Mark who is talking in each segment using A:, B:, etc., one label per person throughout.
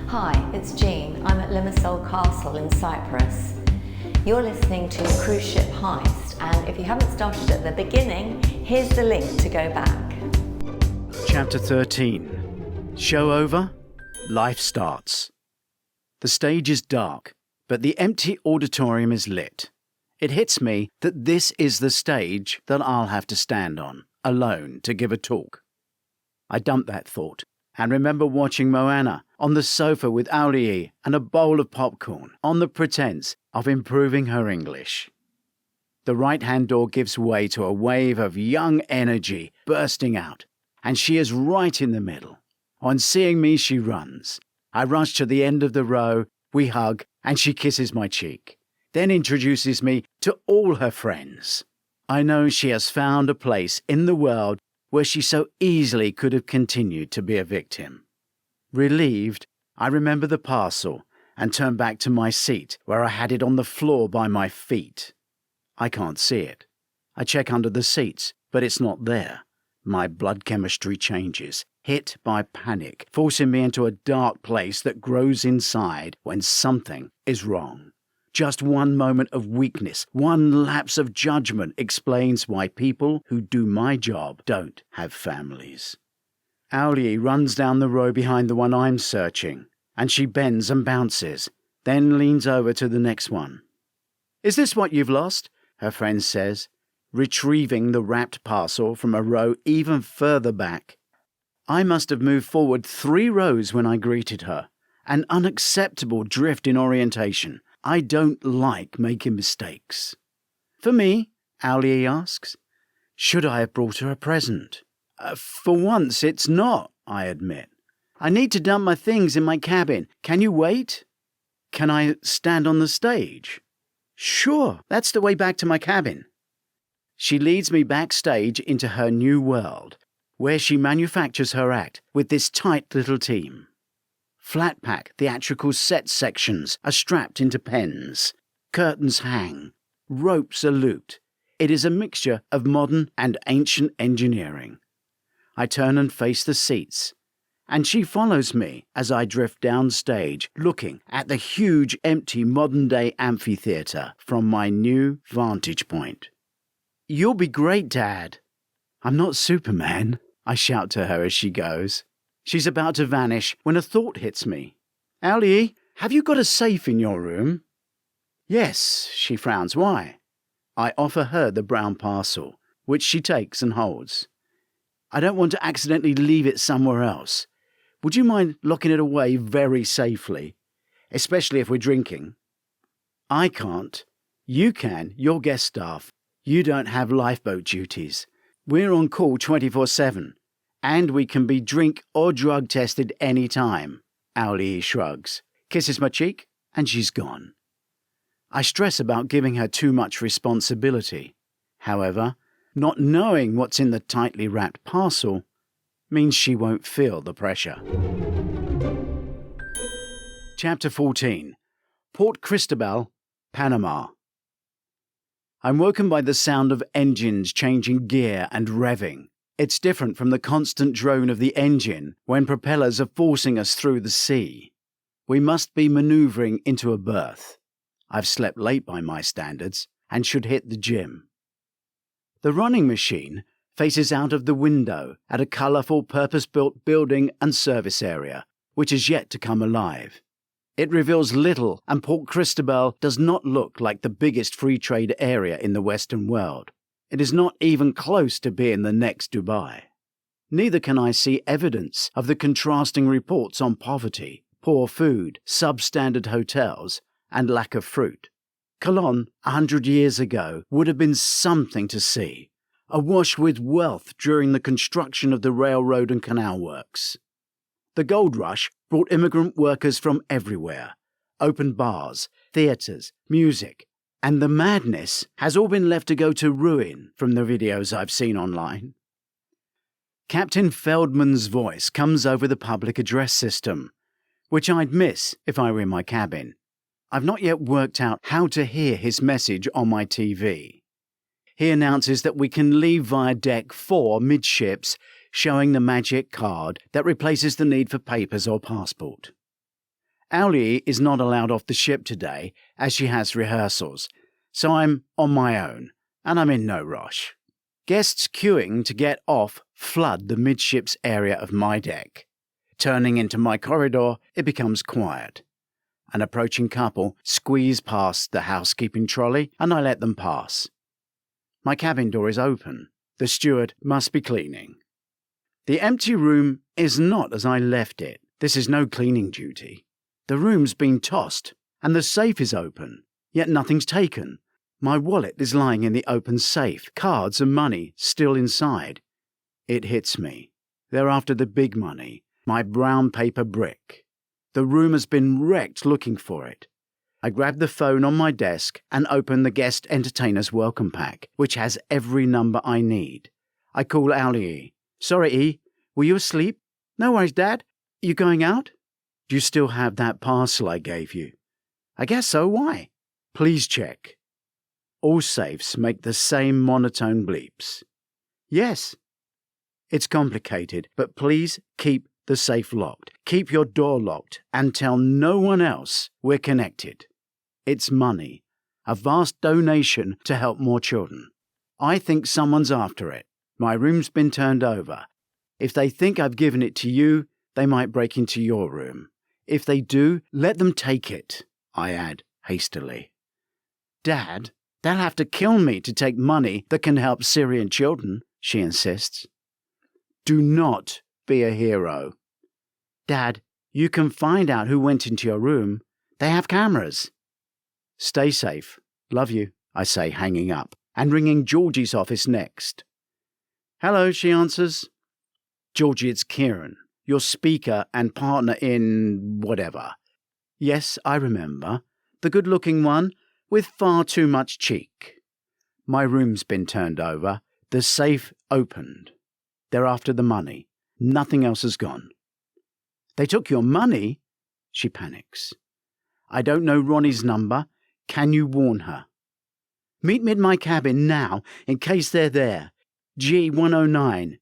A: Hi, it's Jean. I'm at Limassol Castle in Cyprus. You're listening to Cruise Ship Heist, and if you haven't started at the beginning, here's the link to go back.
B: Chapter 13. Show over, life starts. The stage is dark, but the empty auditorium is lit. It hits me that this is the stage that I'll have to stand on, alone, to give a talk. I dump that thought and remember watching Moana on the sofa with Aulii and a bowl of popcorn on the pretense of improving her English. The right-hand door gives way to a wave of young energy bursting out, and she is right in the middle. On seeing me, she runs. I rush to the end of the row, we hug, and she kisses my cheek, then introduces me to all her friends. I know she has found a place in the world where she so easily could have continued to be a victim. Relieved, I remember the parcel and turn back to my seat where I had it on the floor by my feet. I can't see it. I check under the seats, but it's not there. My blood chemistry changes, hit by panic, forcing me into a dark place that grows inside when something is wrong. Just one moment of weakness, one lapse of judgment explains why people who do my job don't have families. Aulii runs down the row behind the one I'm searching, and she bends and bounces, then leans over to the next one. "Is this what you've lost?" her friend says, retrieving the wrapped parcel from a row even further back. I must have moved forward 3 rows when I greeted her, an unacceptable drift in orientation. I don't like making mistakes. "For me?" Aulii asks. Should I have brought her a present? For once, it's not, I admit. I need to dump my things in my cabin. Can you wait? Can I stand on the stage? Sure, that's the way back to my cabin. She leads me backstage into her new world, where she manufactures her act with this tight little team. Flat-pack theatrical set sections are strapped into pens. Curtains hang. Ropes are looped. It is a mixture of modern and ancient engineering. I turn and face the seats, and she follows me as I drift downstage, looking at the huge empty modern-day amphitheatre from my new vantage point. "You'll be great, Dad." "I'm not Superman," I shout to her as she goes. She's about to vanish when a thought hits me. "Aulii, have you got a safe in your room?" "Yes," she frowns. "Why?" I offer her the brown parcel, which she takes and holds. "I don't want to accidentally leave it somewhere else. Would you mind locking it away very safely, especially if we're drinking?" "I can't. You can. You're guest staff. You don't have lifeboat duties. We're on call 24/7. And we can be drink or drug tested any time." Aulii shrugs, kisses my cheek, and she's gone. I stress about giving her too much responsibility. However, not knowing what's in the tightly wrapped parcel means she won't feel the pressure. Chapter 14. Port Cristobal, Panama. I'm woken by the sound of engines changing gear and revving. It's different from the constant drone of the engine when propellers are forcing us through the sea. We must be manoeuvring into a berth. I've slept late by my standards and should hit the gym. The running machine faces out of the window at a colourful purpose-built building and service area, which is yet to come alive. It reveals little, and Port Cristobal does not look like the biggest free trade area in the Western world. It is not even close to being the next Dubai. Neither can I see evidence of the contrasting reports on poverty, poor food, substandard hotels, and lack of fruit. Cologne, 100 years ago, would have been something to see, awash with wealth during the construction of the railroad and canal works. The gold rush brought immigrant workers from everywhere, opened bars, theatres, music, and the madness has all been left to go to ruin from the videos I've seen online. Captain Feldman's voice comes over the public address system, which I'd miss if I were in my cabin. I've not yet worked out how to hear his message on my TV. He announces that we can leave via deck 4 midships, showing the magic card that replaces the need for papers or passport. Owlie is not allowed off the ship today as she has rehearsals, so I'm on my own, and I'm in no rush. Guests queuing to get off flood the midships area of my deck. Turning into my corridor, it becomes quiet. An approaching couple squeeze past the housekeeping trolley, and I let them pass. My cabin door is open. The steward must be cleaning. The empty room is not as I left it. This is no cleaning duty. The room's been tossed, and the safe is open, yet nothing's taken. My wallet is lying in the open safe, cards and money still inside. It hits me. They're after the big money, my brown paper brick. The room has been wrecked looking for it. I grab the phone on my desk and open the guest entertainer's welcome pack, which has every number I need. I call Owlie. Sorry, E, were you asleep? No worries, Dad. You going out? Do you still have that parcel I gave you? I guess so, why? Please check. All safes make the same monotone bleeps. Yes. It's complicated, but please keep the safe locked. Keep your door locked and tell no one else we're connected. It's money, a vast donation to help more children. I think someone's after it. My room's been turned over. If they think I've given it to you, they might break into your room. If they do, let them take it, I add hastily. Dad, they'll have to kill me to take money that can help Syrian children, she insists. Do not be a hero. Dad, you can find out who went into your room. They have cameras. Stay safe. Love you, I say, hanging up, and ringing Georgie's office next. Hello, she answers. Georgie, it's Kieran, your speaker and partner in whatever. Yes, I remember. The good-looking one with far too much cheek. My room's been turned over. The safe opened. They're after the money. Nothing else has gone. They took your money? She panics. I don't know Ronnie's number. Can you warn her? Meet me in my cabin now, in case they're there. G109.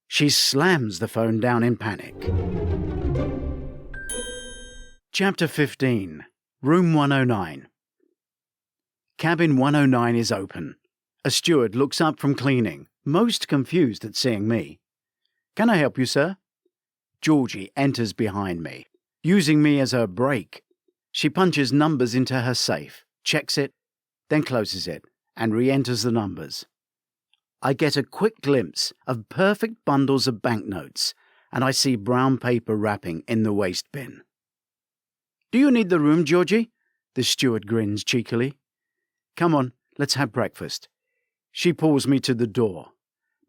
B: She slams the phone down in panic. Chapter 15. Room 109. Cabin 109 is open. A steward looks up from cleaning, most confused at seeing me. Can I help you, sir? Georgie enters behind me, using me as her brake. She punches numbers into her safe, checks it, then closes it, and re-enters the numbers. I get a quick glimpse of perfect bundles of banknotes, and I see brown paper wrapping in the waste bin. Do you need the room, Georgie? The steward grins cheekily. Come on, let's have breakfast. She pulls me to the door.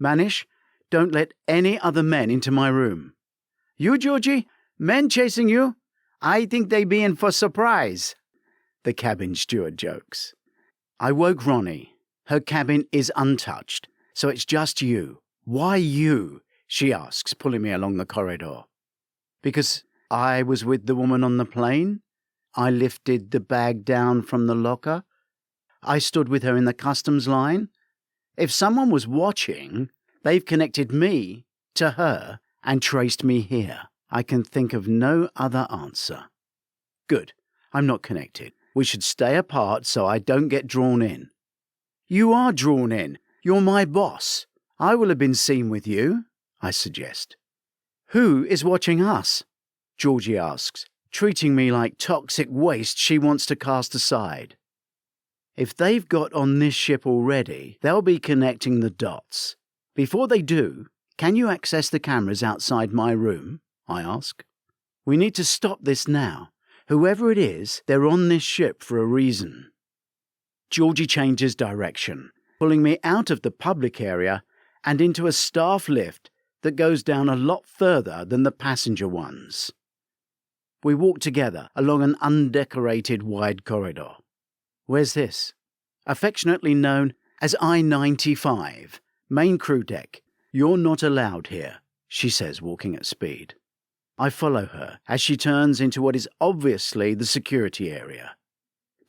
B: Manish, don't let any other men into my room. You, Georgie? Men chasing you? I think they be in for surprise. The cabin steward jokes. I woke Ronnie. Her cabin is untouched, so it's just you. Why you? She asks, pulling me along the corridor. Because I was with the woman on the plane. I lifted the bag down from the locker. I stood with her in the customs line. If someone was watching, they've connected me to her and traced me here. I can think of no other answer. Good. I'm not connected. We should stay apart so I don't get drawn in. You are drawn in. You're my boss. I will have been seen with you, I suggest. Who is watching us? Georgie asks, treating me like toxic waste she wants to cast aside. If they've got on this ship already, they'll be connecting the dots. Before they do, can you access the cameras outside my room? I ask. We need to stop this now. Whoever it is, they're on this ship for a reason. Georgie changes direction, pulling me out of the public area and into a staff lift that goes down a lot further than the passenger ones. We walk together along an undecorated wide corridor. Where's this? Affectionately known as I-95, main crew deck. You're not allowed here, she says, walking at speed. I follow her as she turns into what is obviously the security area.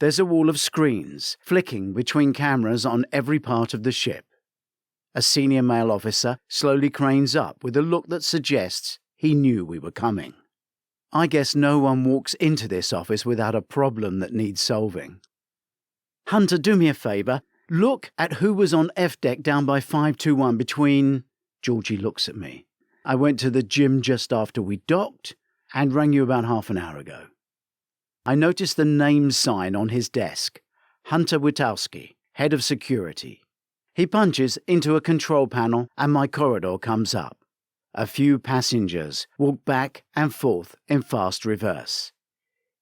B: There's a wall of screens, flicking between cameras on every part of the ship. A senior male officer slowly cranes up with a look that suggests he knew we were coming. I guess no one walks into this office without a problem that needs solving. Hunter, do me a favour. Look at who was on F deck down by 521 between... Georgie looks at me. I went to the gym just after we docked and rang you about half an hour ago. I noticed the name sign on his desk. Hunter Witowski, head of security. He punches into a control panel and my corridor comes up. A few passengers walk back and forth in fast reverse.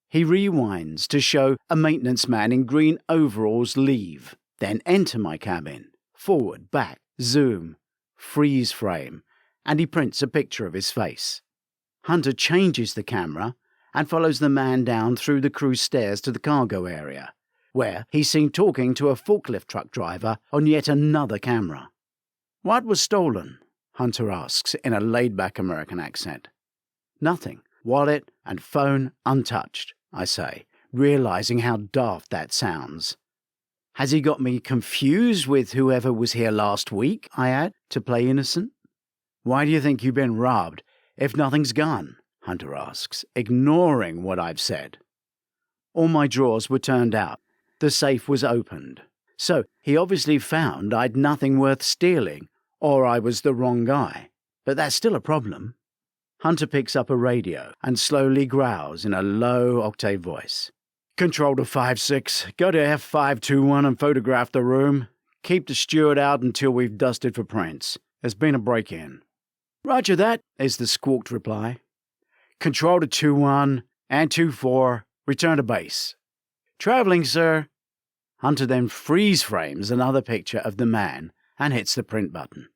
B: He rewinds to show a maintenance man in green overalls leave, then enter my cabin, forward, back, zoom, freeze frame, and he prints a picture of his face. Hunter changes the camera and follows the man down through the crew stairs to the cargo area, where he's seen talking to a forklift truck driver on yet another camera. What was stolen? Hunter asks in a laid-back American accent. Nothing. Wallet and phone untouched, I say, realizing how daft that sounds. Has he got me confused with whoever was here last week, I add, to play innocent? Why do you think you've been robbed if nothing's gone? Hunter asks, ignoring what I've said. All my drawers were turned out. The safe was opened. So he obviously found I'd nothing worth stealing, or I was the wrong guy. But that's still a problem. Hunter picks up a radio and slowly growls in a low-octave voice. Control to 5-6. Go to F521 and photograph the room. Keep the steward out until we've dusted for prints. There's been a break-in. Roger that, is the squawked reply. Control to 21 and 24. Return to base. Traveling, sir. Hunter then freeze frames another picture of the man and hits the print button.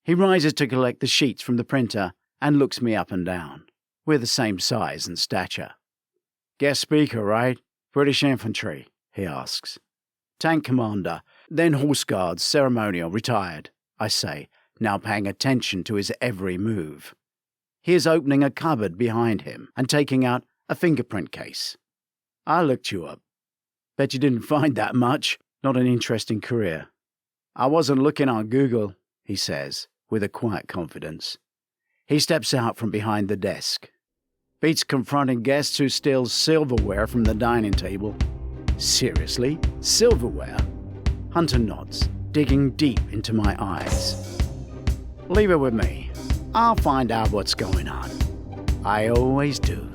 B: He rises to collect the sheets from the printer and looks me up and down. We're the same size and stature. Guest speaker, right? British infantry, he asks. Tank commander, then horse guards, ceremonial, retired, I say, now paying attention to his every move. He is opening a cupboard behind him and taking out a fingerprint case. I looked you up. Bet you didn't find that much. Not an interesting career. I wasn't looking on Google, he says, with a quiet confidence. He steps out from behind the desk. Beats confronting guests who steal silverware from the dining table. Seriously? Silverware? Hunter nods, digging deep into my eyes. Leave it with me. I'll find out what's going on. I always do.